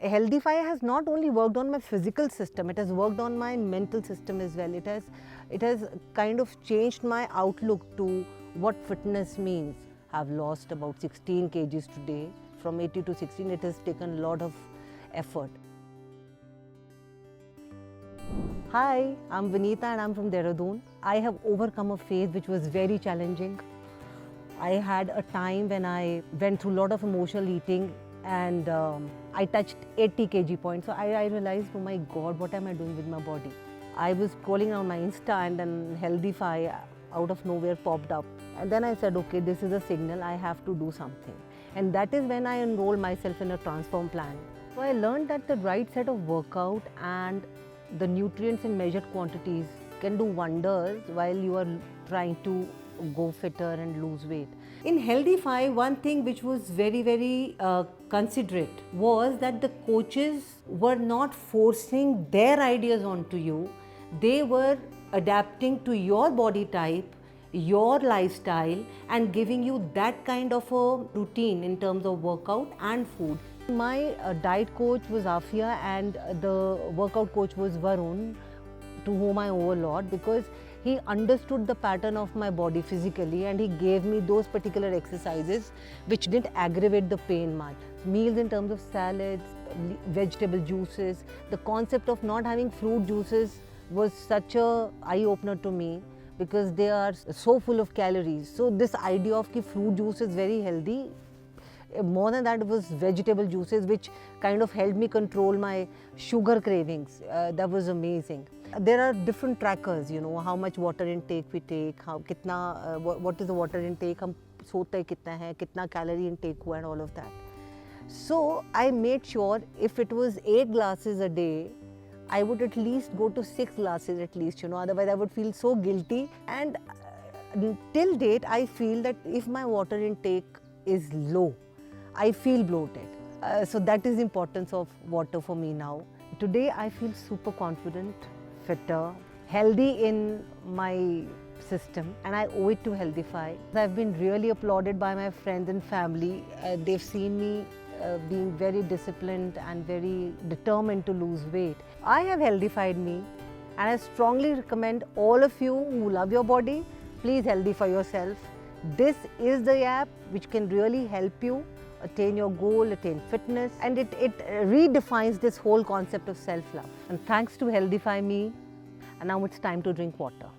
Healthify has not only worked on my physical system, it has worked on my mental system as well. It has kind of changed my outlook to what fitness means. I've lost about 16 kgs today. From 80 to 16, it has taken a lot of effort. Hi, I'm Vineeta and I'm from Dehradun. I have overcome a phase which was very challenging. I had a time when I went through a lot of emotional eating and I touched 80 kg point. So I realized, oh my God, what am I doing with my body? I was scrolling on my Insta and then Healthify out of nowhere popped up. And then I said, okay, this is a signal, I have to do something. And that is when I enrolled myself in a transform plan. So I learned that the right set of workout and the nutrients in measured quantities can do wonders while you are trying to go fitter and lose weight. In Healthify, one thing which was very considerate was that the coaches were not forcing their ideas onto you. They were adapting to your body type, your lifestyle, and giving you that kind of a routine in terms of workout and food. My diet coach was Afia and the workout coach was Varun, to whom I owe a lot, because he understood the pattern of my body physically and he gave me those particular exercises which didn't aggravate the pain much. Meals in terms of salads, vegetable juices, the concept of not having fruit juices was such a eye-opener to me because they are so full of calories. So this idea of ki fruit juice is very healthy. More than that, it was vegetable juices which kind of helped me control my sugar cravings. That was amazing. There are different trackers, you know, how much water intake we take, what is the water intake, hum sote kitna hai, kitna calorie intake hua and all of that. So I made sure if it was 8 glasses a day, I would at least go to 6 glasses at least, you know, otherwise I would feel so guilty. And till date, I feel that if my water intake is low, I feel bloated. So that is the importance of water for me now. Today I feel super confident, fitter, healthy in my system, and I owe it to Healthify. I've been really applauded by my friends and family. They've seen me being very disciplined and very determined to lose weight. I have Healthified me, and I strongly recommend all of you who love your body, please Healthify yourself. This is the app which can really help you attain your goal, attain fitness, and it redefines this whole concept of self-love. And thanks to HealthifyMe, and now it's time to drink water.